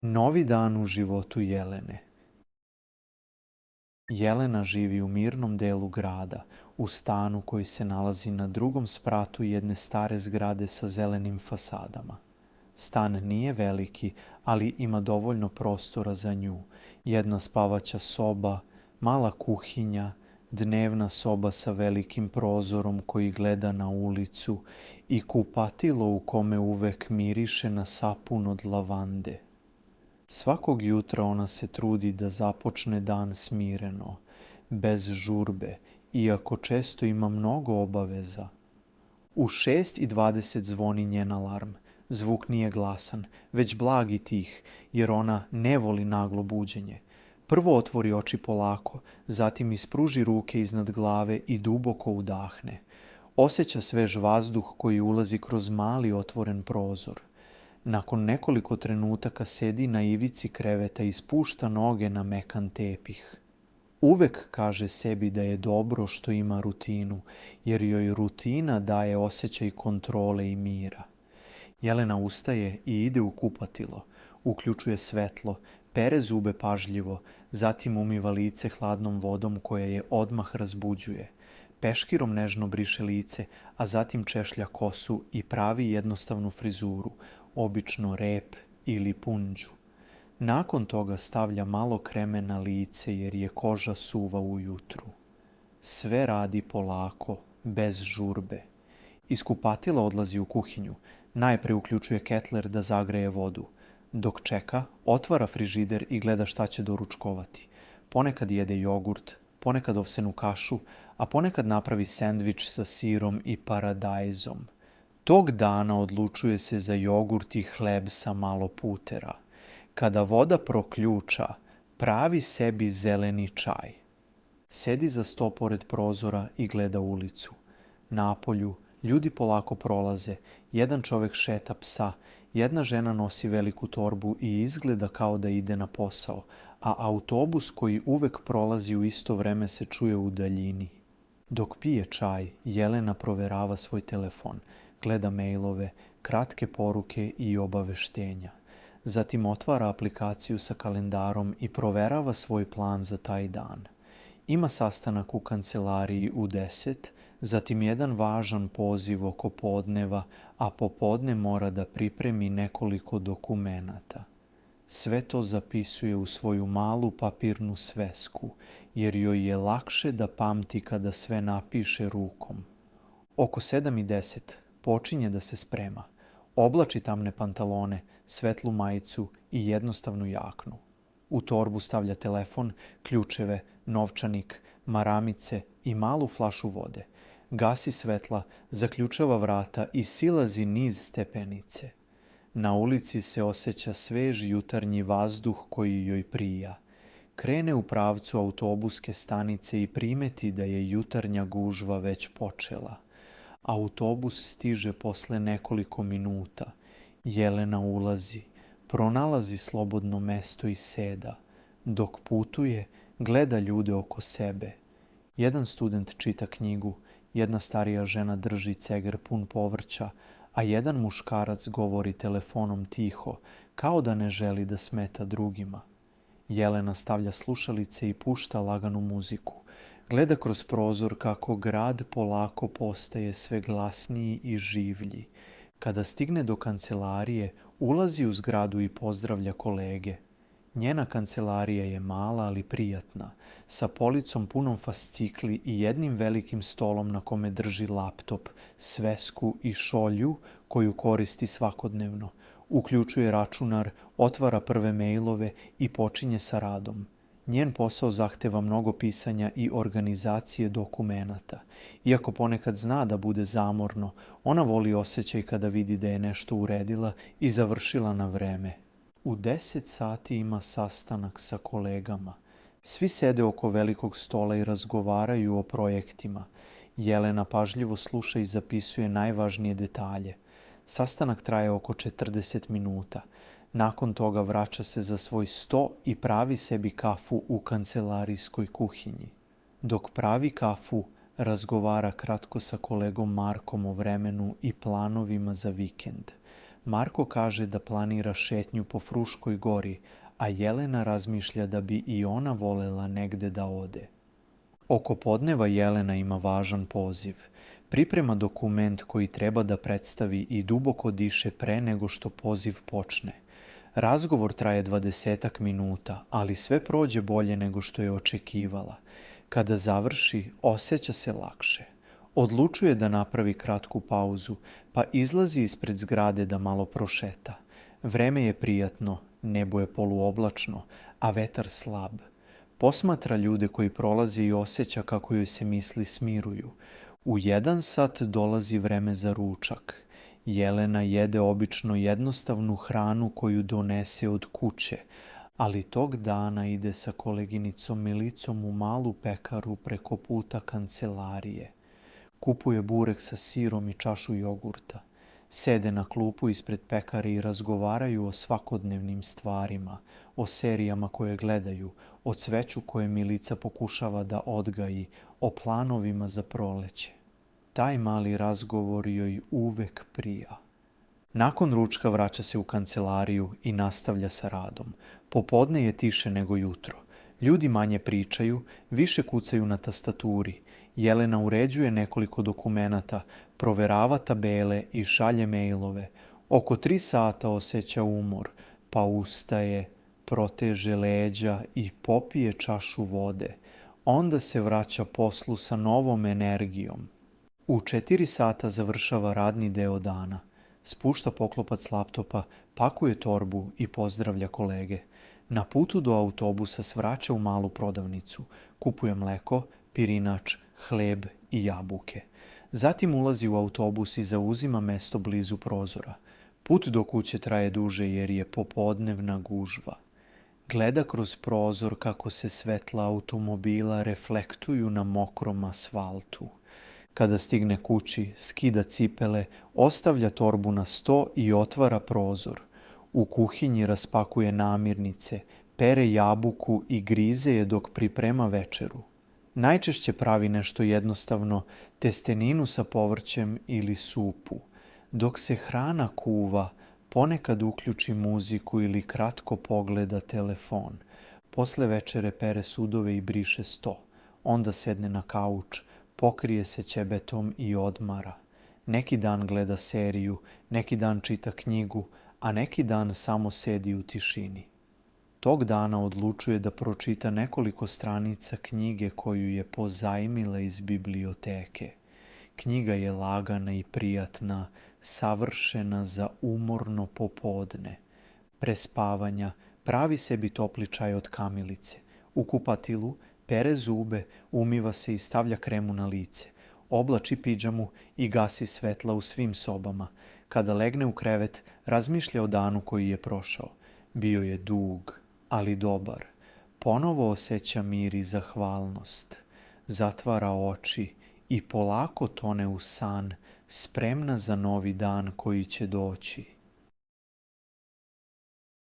Novi dan u životu Jelene. Jelena živi u mirnom delu grada, u stanu koji se nalazi na drugom spratu jedne stare zgrade sa zelenim fasadama. Stan nije veliki, ali ima dovoljno prostora za nju. Jedna spavaća soba, mala kuhinja, dnevna soba sa velikim prozorom koji gleda na ulicu i kupatilo u kome uvek miriše na sapun od lavande. Svakog jutra ona se trudi da započne dan smireno, bez žurbe, iako često ima mnogo obaveza. U 6:20 zvoni njen alarm. Zvuk nije glasan, već blag i tih, jer ona ne voli naglo buđenje. Prvo otvori oči polako, zatim ispruži ruke iznad glave i duboko udahne. Osjeća svež vazduh koji ulazi kroz mali otvoren prozor. Nakon nekoliko trenutaka sedi na ivici kreveta i spušta noge na mekan tepih. Uvek kaže sebi da je dobro što ima rutinu, jer joj rutina daje osjećaj kontrole i mira. Jelena ustaje i ide u kupatilo, uključuje svetlo, pere zube pažljivo, zatim umiva lice hladnom vodom koja je odmah razbuđuje. Peškirom nežno briše lice, a zatim češlja kosu i pravi jednostavnu frizuru, obično rep ili punđu. Nakon toga stavlja malo kreme na lice jer je koža suva ujutru. Sve radi polako, bez žurbe. Iz kupatila odlazi u kuhinju. Najpre uključuje ketler da zagreje vodu. Dok čeka, otvara frižider i gleda šta će doručkovati. Ponekad jede jogurt, ponekad ovsenu kašu, a ponekad napravi sendvič sa sirom i paradajzom. Tog dana odlučuje se za jogurt i hleb sa malo putera. Kada voda proključa, pravi sebi zeleni čaj. Sedi za sto pored prozora i gleda ulicu. Napolju ljudi polako prolaze, jedan čovek šeta psa, jedna žena nosi veliku torbu i izgleda kao da ide na posao, a autobus koji uvek prolazi u isto vreme se čuje u daljini. Dok pije čaj, Jelena proverava svoj telefon, gleda mailove, kratke poruke i obaveštenja. Zatim otvara aplikaciju sa kalendarom i proverava svoj plan za taj dan. Ima sastanak u kancelariji u 10, zatim jedan važan poziv oko podneva, a popodne mora da pripremi nekoliko dokumenata. Sve to zapisuje u svoju malu papirnu svesku, jer joj je lakše da pamti kada sve napiše rukom. Oko 7:10 počinje da se sprema. Oblači tamne pantalone, svetlu majicu i jednostavnu jaknu. U torbu stavlja telefon, ključeve, novčanik, maramice i malu flašu vode. Gasi svetla, zaključava vrata i silazi niz stepenice. Na ulici se osjeća svež jutarnji vazduh koji joj prija. Krene u pravcu autobuske stanice i primeti da je jutarnja gužva već počela. Autobus stiže posle nekoliko minuta. Jelena ulazi, pronalazi slobodno mesto i seda. Dok putuje, gleda ljude oko sebe. Jedan student čita knjigu, jedna starija žena drži ceger pun povrća, a jedan muškarac govori telefonom tiho, kao da ne želi da smeta drugima. Jelena stavlja slušalice i pušta laganu muziku. Gleda kroz prozor kako grad polako postaje sve glasniji i življi. Kada stigne do kancelarije, ulazi u zgradu i pozdravlja kolege. Njena kancelarija je mala, ali prijatna, sa policom punom fascikli i jednim velikim stolom na kome drži laptop, svesku i šolju koju koristi svakodnevno. Uključuje računar, otvara prve mailove i počinje sa radom. Njen posao zahteva mnogo pisanja i organizacije dokumenata. Iako ponekad zna da bude zamorno, ona voli osjećaj kada vidi da je nešto uredila i završila na vreme. U 10 sati ima sastanak sa kolegama. Svi sede oko velikog stola i razgovaraju o projektima. Jelena pažljivo sluša i zapisuje najvažnije detalje. Sastanak traje oko 40 minuta. Nakon toga vraća se za svoj sto i pravi sebi kafu u kancelarijskoj kuhinji. Dok pravi kafu, razgovara kratko sa kolegom Markom o vremenu i planovima za vikend. Marko kaže da planira šetnju po Fruškoj gori, a Jelena razmišlja da bi i ona volela negde da ode. Oko podneva Jelena ima važan poziv. Priprema dokument koji treba da predstavi i duboko diše pre nego što poziv počne. Razgovor traje 20 minuta, ali sve prođe bolje nego što je očekivala. Kada završi, osjeća se lakše. Odlučuje da napravi kratku pauzu, pa izlazi ispred zgrade da malo prošeta. Vreme je prijatno, nebo je poluoblačno, a vetar slab. Posmatra ljude koji prolaze i osjeća kako joj se misli smiruju. U 1 sat dolazi vreme za ručak. Jelena jede obično jednostavnu hranu koju donese od kuće, ali tog dana ide sa koleginicom Milicom u malu pekaru preko puta kancelarije. Kupuje burek sa sirom i čašu jogurta. Sede na klupu ispred pekare i razgovaraju o svakodnevnim stvarima, o serijama koje gledaju, o cveću koje Milica pokušava da odgaji, o planovima za proleće. Taj mali razgovor joj uvek prija. Nakon ručka vraća se u kancelariju i nastavlja sa radom. Popodne je tiše nego jutro. Ljudi manje pričaju, više kucaju na tastaturi. Jelena uređuje nekoliko dokumenata, proverava tabele i šalje mailove. Oko 3 sata osjeća umor, pa ustaje, proteže leđa i popije čašu vode. Onda se vraća poslu sa novom energijom. U 4 sata završava radni deo dana. Spušta poklopac laptopa, pakuje torbu i pozdravlja kolege. Na putu do autobusa svraća u malu prodavnicu. Kupuje mleko, pirinač, hleb i jabuke. Zatim ulazi u autobus i zauzima mesto blizu prozora. Put do kuće traje duže jer je popodnevna gužva. Gleda kroz prozor kako se svetla automobila reflektuju na mokrom asfaltu. Kada stigne kući, skida cipele, ostavlja torbu na sto i otvara prozor. U kuhinji raspakuje namirnice, pere jabuku i grize je dok priprema večeru. Najčešće pravi nešto jednostavno, testeninu sa povrćem ili supu. Dok se hrana kuva, ponekad uključi muziku ili kratko pogleda telefon. Posle večere pere sudove i briše sto. Onda sedne na kauč, pokrije se ćebetom i odmara. Neki dan gleda seriju, neki dan čita knjigu, a neki dan samo sedi u tišini. Tog dana odlučuje da pročita nekoliko stranica knjige koju je pozajmila iz biblioteke. Knjiga je lagana i prijatna, savršena za umorno popodne. Pre spavanja pravi sebi topli čaj od kamilice. U kupatilu pere zube, umiva se i stavlja kremu na lice. Oblači pidžamu i gasi svetla u svim sobama. Kada legne u krevet, razmišlja o danu koji je prošao. Bio je dug, ali dobar. Ponovo osjeća mir i zahvalnost. Zatvara oči i polako tone u san, spremna za novi dan koji će doći.